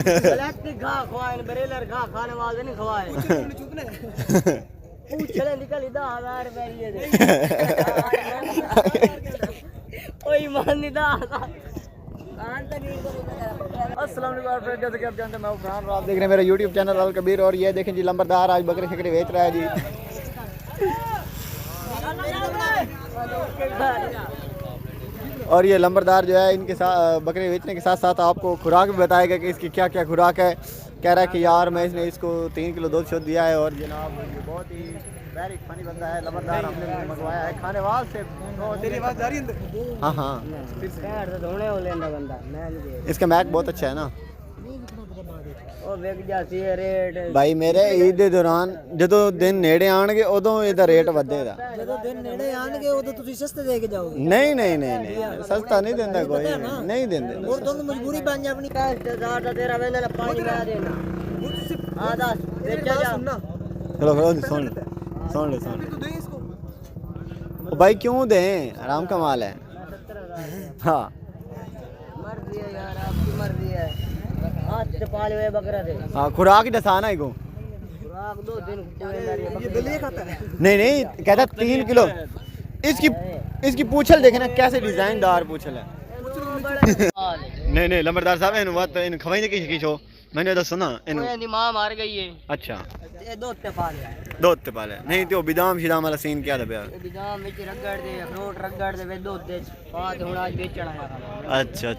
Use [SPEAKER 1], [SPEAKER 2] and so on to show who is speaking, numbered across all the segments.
[SPEAKER 1] Electric घा खवाए बरेलर घा खाने वाले नहीं खवाए पूछले निकल 10,000 रुपए ये दे ओए मान नहीं 10,000
[SPEAKER 2] अस्सलाम वालेकुम फ्रेंड, जैसे कि आप जानते हैं मैं फरहान और आप देख रहे हैं मेरा यूट्यूब चैनल अल कबीर। और ये देखें जी लंबरदार आज बकरे शकरे बेच रहा है जी। और ये लंबरदार जो है इनके साथ बकरे बेचने के साथ साथ आपको खुराक भी बताएगा कि इसकी क्या क्या खुराक है। कह रहा है कि यार मैं इसने इसको 3 किलो दूध शुद्ध दिया है। और जनाब ये बहुत ही वेरी फनी बंदा है लंबरदार, हमने मंगवाया है खानेवाल से। हाँ हाँ, इसका मैक बहुत अच्छा है ना भाई मेरे ईद के दौरान जो दिन नेड़े आएंगे उदों इहदा रेट ਵਧੇਗਾ।
[SPEAKER 1] ਜਦੋਂ ਦਿਨ ਨੇੜੇ ਆਣਗੇ ਉਦੋਂ ਤੁਸੀਂ ਸਸਤੇ ਦੇ ਕੇ ਜਾਓਗੇ।
[SPEAKER 2] नहीं नहीं नहीं नहीं सस्ता नहीं देता कोई, नहीं देते।
[SPEAKER 1] और ਤੁਹਾਨੂੰ ਮਜਬੂਰੀ ਬਣ ਜਾਣੀ 5000 ਦਾ ਤੇਰਾ ਵੇਲੇ ਪਾਣੀ ਮੈਂ ਦੇਣਾ आधा बेचा जा।
[SPEAKER 2] चलो सुन ले भाई क्यों दें, आराम का माल है। हाँ
[SPEAKER 1] मर्जी है यार, आपकी मर्जी है। हाथ से पाले हुए बकरा दे।
[SPEAKER 2] हाँ खुराक ही दसाना है को
[SPEAKER 1] खुराक 2 दिन ये बिल्ली खाता है।
[SPEAKER 2] नहीं कहता 3 किलो। इसकी पूछल देखे ना कैसे डिजाइनदार पूछल है। नहीं लंबरदार साहब इन बात इन खवाई की छो मैंने तो सुना इन
[SPEAKER 1] मां मार गई है।
[SPEAKER 2] अच्छा
[SPEAKER 1] ये दो ते पाले
[SPEAKER 2] नहीं तो बिदाम शिदाम वाला सीन क्या था प्यार।
[SPEAKER 1] बिदाम विच रगड़ दे अखरोट रगड़ दे वे दो ते बात हुन आज बेचना है।
[SPEAKER 2] अच्छा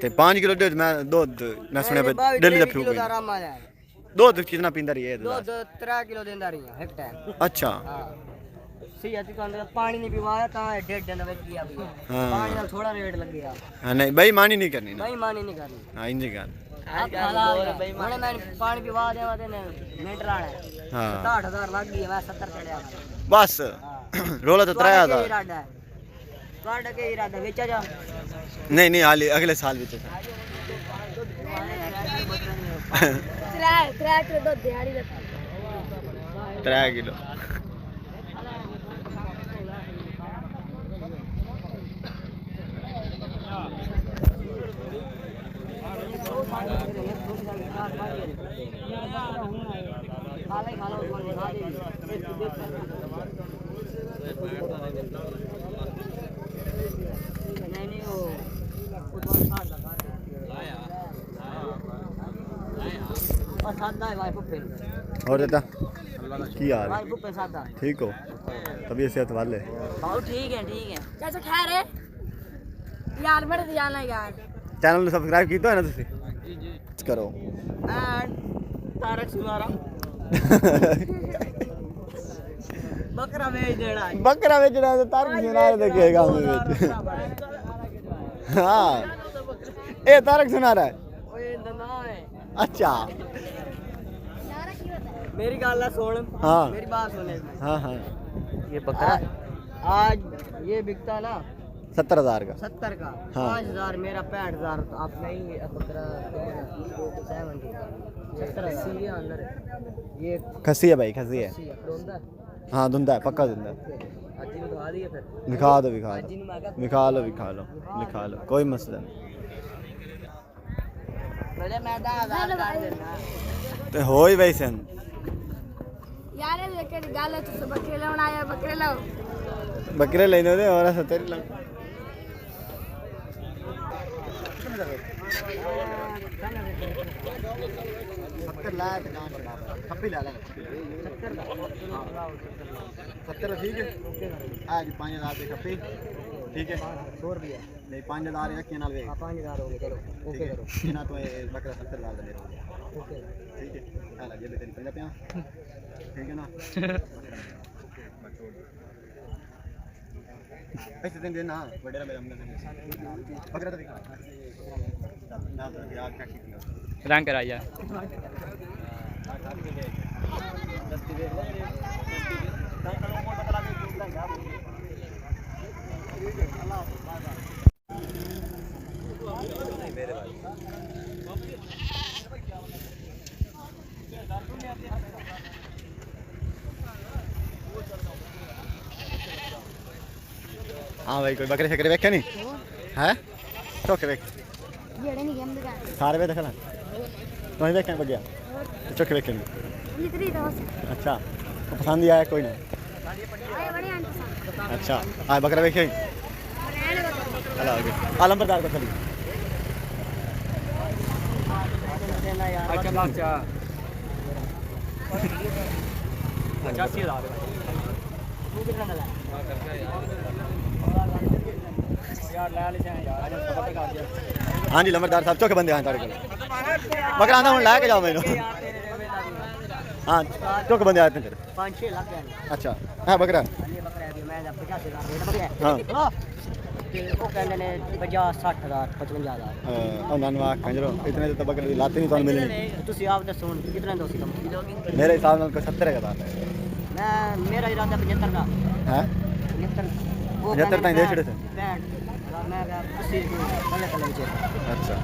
[SPEAKER 2] ते 5 किलो दूध मैं सुने पे डेली दा फ्रू दूध कितना पींदा रही है?
[SPEAKER 1] दूध 3 किलो देंदा रही है एक टाइम।
[SPEAKER 2] अच्छा
[SPEAKER 1] सही है, पानी नहीं पिवाया ता 1.5 दिन वेच गया भी। पानी नाल थोड़ा रेट लग गया।
[SPEAKER 2] हां नहीं भाई मानी नहीं करनी ना,
[SPEAKER 1] भाई मानी नहीं करनी।
[SPEAKER 2] हां इंज कर
[SPEAKER 1] मैंने पानी पिवा देवा देने मिनट लाना है। हां 60,000 लग गई, मैं 70 चढ़या
[SPEAKER 2] बस। रोला तो 3,000
[SPEAKER 1] इरादा है। काट के इरादा बेचा जा।
[SPEAKER 2] नहीं हाल अगले साल बेचा
[SPEAKER 1] 3 किलो दूध दिहाड़ी लेता
[SPEAKER 2] 3 किलो। और देता की यार ठीक हो तभी सेहत वाले
[SPEAKER 1] ठीक है कैसे ठहरे यार मेरे जाना यार।
[SPEAKER 2] चैनल ने सब्सक्राइब किया है ना तुसी करो
[SPEAKER 1] तारक सुनारा बकरा बेच देना तो तारक सुनारा
[SPEAKER 2] देखेगा हमें बेच। हाँ ए तारक सुनारा है। अच्छा
[SPEAKER 1] मेरी गल सुन।
[SPEAKER 2] हाँ
[SPEAKER 1] मेरी बात सुने।
[SPEAKER 2] हाँ
[SPEAKER 1] ये बकरा आज ये बिकता ना
[SPEAKER 2] 70,000 का
[SPEAKER 1] 70 का।
[SPEAKER 2] हाँ।
[SPEAKER 1] 5,000 मेरा 65,000 आप नहीं बकरा 70 अंदर ये
[SPEAKER 2] खसी है भाई, खसी है। हाँ धुंधा है, पक्का धुंधा है। दिखा दो लिखा लो कोई मसला नहीं। तो हो ही वैसे
[SPEAKER 1] यार लेकिन गाल तो सब बकरे लाना आया
[SPEAKER 2] बकरे लेने दे और 70 लाख कपी ला 70 ठीक है। आज 5,000 की कपी ठीक है।
[SPEAKER 1] 100 रुपया
[SPEAKER 2] नहीं 5,000 रखिए ना
[SPEAKER 1] 5,000 हो गए। चलो ओके करो
[SPEAKER 2] ना तो बकरा 70,000 दे
[SPEAKER 1] ओके
[SPEAKER 2] ठीक है। हां ये तेरी पहले पे ठीक है ना। ऐसे दिन देना वडेरा में हमने बकरा तो दिखा ना तो यार क्या किया
[SPEAKER 3] रंग करा यार
[SPEAKER 2] हाँ भाई कोई बकरे शकरे वेखे नहीं है तो के वेख
[SPEAKER 3] ਜਿਹੜੇ ਨਹੀਂ ਗੇਮ ਲਗਾ
[SPEAKER 2] सारे वे देखना तुम्हें देखने लग गया चोखे देखेंगे
[SPEAKER 3] लिखरी दोस्त
[SPEAKER 2] अच्छा तो पसंद ही आया कोई ना
[SPEAKER 3] आए बड़े आंटी साहब
[SPEAKER 2] अच्छा आज बकरा देखेंगे चलो आगे आलमबरदार को चलिए
[SPEAKER 1] अच्छा बाचा 85,000 तू कितना डाला यार ले ले यार पता कर दिया
[SPEAKER 2] हाँ जी लंबरदार साहब चौके बंदे हैं तारे को बकरा आंदा हूँ लाके जाओ मैंने हाँ चौके बंदे आते हैं तेरे
[SPEAKER 1] 5-6 लाख है
[SPEAKER 2] अच्छा है बकरा
[SPEAKER 1] ये बकरा है मैं 85,000 रेट बकरा है
[SPEAKER 2] हाँ
[SPEAKER 1] ਤੇ ਉਹ ਕਹਿੰਦੇ ਨੇ 50-60,000 55,000
[SPEAKER 2] और नानवा खंजरो इतने तो बकरे की लाते नहीं तो मिलनी
[SPEAKER 1] ਤੁਸੀਂ ਆਪ ਦੱਸੋ ਹੁਣ ਕਿਤਨੇ ਦੋ ਸੀ ਕਮ
[SPEAKER 2] मेरे हिसाब से कोई 70 का था
[SPEAKER 1] मैं मेरा इरादा 75 का
[SPEAKER 2] है 75 ताईं दे छड़े थे
[SPEAKER 1] मैं उसी कल कल में
[SPEAKER 2] अच्छा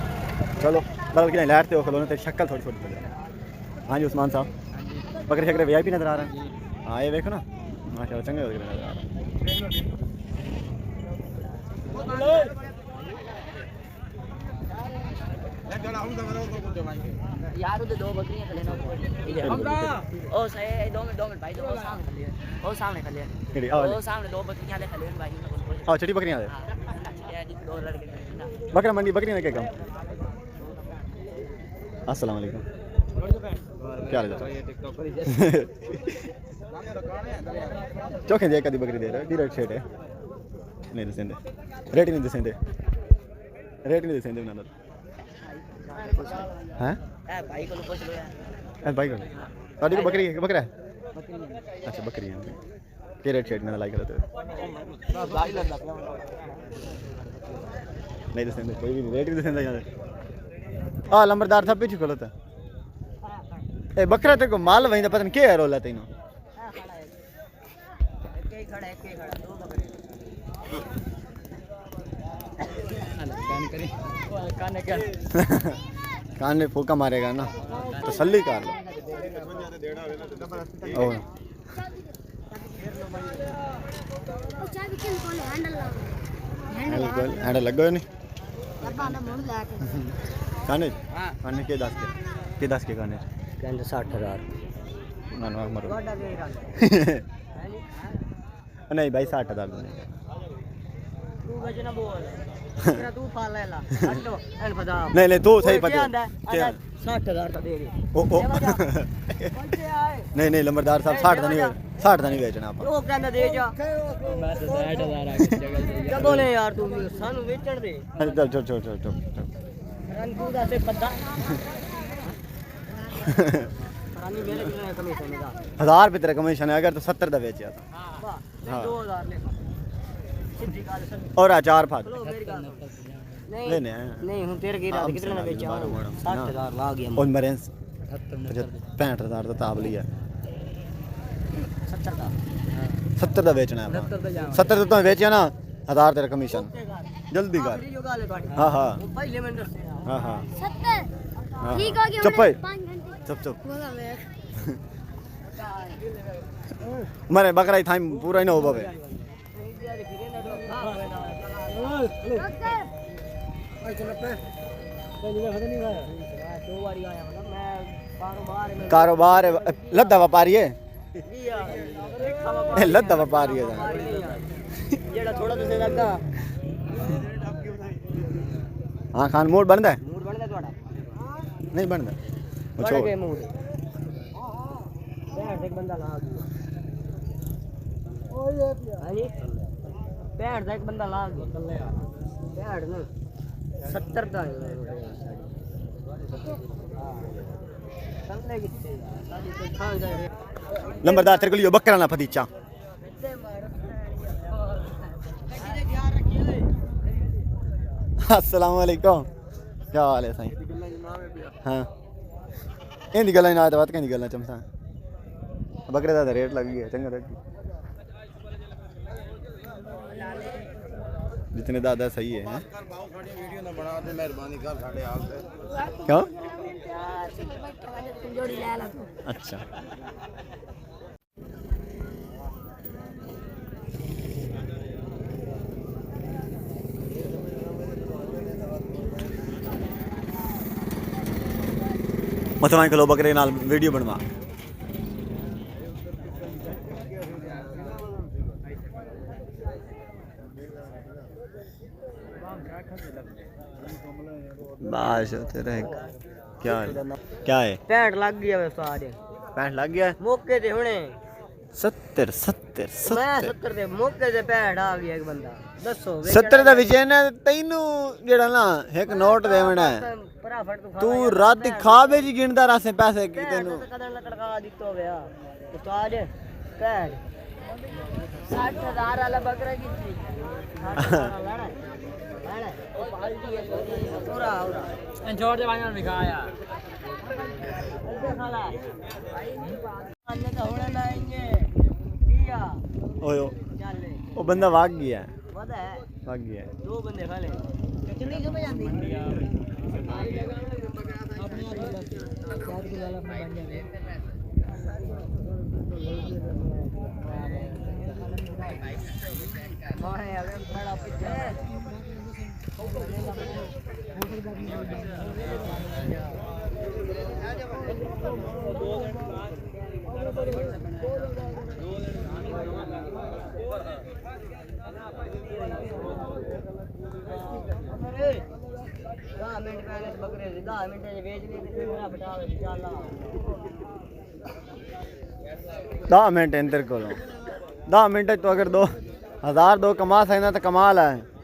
[SPEAKER 2] चलो बदल के लाइट हो खलोने तेरी शक्ल थोड़ी छोटी पड़ हाँ जी उस्मान साहब बकरे शकरे वीआईपी नजर आ रहे हैं हाँ ये देखो ना माशाल्लाह चंगे बकरे नजर आ रहे हैं
[SPEAKER 1] यार उधर दो बकरियां खले ना ओ सही 2 मिनट भाई दो सामने खले ओ सामने खले
[SPEAKER 2] केड़ी
[SPEAKER 1] ओ सामने दो बकरियां खले भाई
[SPEAKER 2] आओ छोटी बकरियां दे
[SPEAKER 1] दो लड़के
[SPEAKER 2] बकरा मंडी बकरियां के काम अस्सलाम वालेकुम क्या हाल है चौके दे कदी बकरी दे रहे डायरेक्ट शेट है नहीं दसेंदे रेट नहीं दसेंदे ना हैं
[SPEAKER 1] ए भाई को पूछ लो यार
[SPEAKER 2] ए भाई को ਤੁਹਾਡੀ ਕੋ ਬੱਕਰੀ ਹੈ ਬੱਕਰਾ ਅੱਛਾ ਬੱਕਰੀ ਹੈ ਕੀ ਰੇਟ ਸ਼ੇਟ ਨਾਲ ਲਾਈਕ ਕਰते हो
[SPEAKER 1] भाई लग रहा
[SPEAKER 2] नहीं दसेंदे कोई भी रेट नहीं दसेंदा यार आ लंबरदार था पीछे खोलो था ए बकरा ते को माल वहीं पता नहीं क्या रोल है तैनो
[SPEAKER 1] के खड़ा दो बकरे
[SPEAKER 2] कान ने फूका मारेगा ना तसल्ली कर लो ओ
[SPEAKER 3] चाबी के कोले हैंडल
[SPEAKER 2] हैंडल लग गयो नहीं
[SPEAKER 3] डब्बा ना मोड़ लाके
[SPEAKER 2] काने काने के 10 के काने
[SPEAKER 1] कहंदे 60,000
[SPEAKER 2] ना ना मरो
[SPEAKER 1] वाडा के इरादा
[SPEAKER 2] नहीं भाई 60,000 दूंगा
[SPEAKER 1] तू गज ना बोल तेरा तू पाल लेला हटो एल फदा
[SPEAKER 2] नहीं तू सही पता
[SPEAKER 1] 60,000 का दे दे
[SPEAKER 2] ओ
[SPEAKER 1] कौन आए
[SPEAKER 2] नहीं लंबरदार साहब 60 का नहीं बेचना आप
[SPEAKER 1] ਉਹ ਕਹਿੰਦਾ ਦੇ ਜਾ ਮੈਂ ਤਾਂ 60,000 ਆ ਕੇ ਜਗ੍ਹਾ ਕਦੋਂ ਨੇ ਯਾਰ ਤੂੰ ਸਾਨੂੰ ਵੇਚਣ ਦੇ
[SPEAKER 2] चल
[SPEAKER 1] ਰੰਗੂ ਦਾ ਤੇ ਪੱਦਾ ਰਾਨੀ ਮੇਰੇ ਕਿੰਨੇ ਕਮਿਸ਼ਨ ਦਾ
[SPEAKER 2] 1000 रुपए तेरा कमीशन है अगर तो 70 का बेचा था
[SPEAKER 1] ਵਾਹ 2000 ले सिद्धि गाल सब
[SPEAKER 2] और अचार फाद
[SPEAKER 1] चलो मेरी गाल
[SPEAKER 2] नहीं
[SPEAKER 1] नहीं हूं तेरे की रात कितने में बेचा 60,000 ला गया
[SPEAKER 2] और मरेंस 65,000 का ताब लिया
[SPEAKER 1] 70 का
[SPEAKER 2] 70 का बेचना है 70 तो बेचा ना 1000 तेरा कमीशन जल्दी कर
[SPEAKER 1] जो गाल है बाटी
[SPEAKER 2] हाँ हाँ
[SPEAKER 1] पहले मैंने दस
[SPEAKER 2] हाँ हाँ
[SPEAKER 3] 70 ठीक हो गया
[SPEAKER 2] चुप भाई
[SPEAKER 3] 5 घंटे
[SPEAKER 2] चुप
[SPEAKER 3] बोला मैं
[SPEAKER 2] मरे बकरा ही थाई पूरा ही ना हो बाबे कारोबार लद्दा व्यापारी है लद्दा व्यापारी है
[SPEAKER 1] जेड़ा थोड़ा तुसे लगा
[SPEAKER 2] हाँ खान मूड बनता है
[SPEAKER 1] मूड बनदा ਤੁਹਾਡਾ
[SPEAKER 2] नहीं बनता
[SPEAKER 1] बन गए मूड बैठ एक बंदा ला दिया हां जी बैठ एक बंदा ला दिया कल्ले यार बैठ ना 70 का कल्ले कितने साडी तो खा जाए
[SPEAKER 2] नंबरदार तेरे को लियो बकरा ना फदीचा अस्सलाम वालेकुम क्या हाल है साईं हाँ इंदी गल्लां ना बात कहंदी गल्लां चमसा बकरे दा रेट लग गया चंगा रेट जितने दादा सही है हैं
[SPEAKER 4] वीडियो ना बना दे मेहरबानी कर साडे हाल से
[SPEAKER 2] क्यों
[SPEAKER 3] जोड़ी ले ला तू
[SPEAKER 2] अच्छा मथवा किलो बकरे नाल वीडियो बनवा। बाश तेरा क्या है? क्या है?
[SPEAKER 1] 65 लग गया उस्ताद
[SPEAKER 2] 65 लग गया
[SPEAKER 1] मौके ते हुणे
[SPEAKER 2] 70
[SPEAKER 1] मैं 70 ਦੇ ਮੌਕੇ ਤੇ 65 ਆ ਗਿਆ ਇੱਕ ਬੰਦਾ ਦੱਸੋ
[SPEAKER 2] 70 ਦਾ ਵਿਜੇ ਨੇ ਤੈਨੂੰ ਜਿਹੜਾ ਨਾ ਇੱਕ ਨੋਟ ਦੇਵਣਾ ਹੈ
[SPEAKER 1] ਫਟਾਫਟ
[SPEAKER 2] ਤੂੰ ਰਾਤੀ ਖਾਵੇ ਜੀ ਗਿਣਦਾ ਰਾਸੇ ਪੈਸੇ ਕਿ ਤੈਨੂੰ
[SPEAKER 1] ਕਦਨ ਲੜਕਾ ਦਿੱਤੋ ਗਿਆ ਉਸਤਾਦ 65 60000 ਵਾਲਾ ਬੱਕਰਾ ਕਿੱਥੇ 60000 ਲੈਣਾ ਲੈਣਾ ਉਹ ਪਾਲਟੀ ਹੈ ਪੂਰਾ ਪੂਰਾ ਇੰਜੋਰ ਦੇ ਬਾਈਆਂ ਨੂੰ ਵਿਖਾਇਆ ਖਾਲਾ ਅੰਨੇ ਤਾਂ ਹੋਣਾ ਨਾ ਇੰਨੇ ਕੀਆ
[SPEAKER 2] ਓਏ
[SPEAKER 1] ਚੱਲੇ
[SPEAKER 2] ਉਹ ਬੰਦਾ ਵਗ ਗਿਆ
[SPEAKER 1] ਵਦਾ ਹੈ
[SPEAKER 2] ਵਗ ਗਿਆ
[SPEAKER 1] ਦੋ ਬੰਦੇ ਖਾਲੇ ਕਿੰਨੀ ਕਿਵੇਂ ਜਾਂਦੀ ਆਪਣੀ ਆ ਗੱਲ ਬਾਤ ਦੀ ਗੱਲ ਆਪਣੀ ਬਣ ਜਾਂਦੀ ਮਾਰੇ ਆਵੇ ਬੜਾ ਪਿੱਛੇ मिनट पहले बकरे 10 मिनट बेच ली मेरा बटा
[SPEAKER 2] 10 मिनट इंतर को 10 मिनट तो अगर 2000 दो कमा सकना तो कमाल है।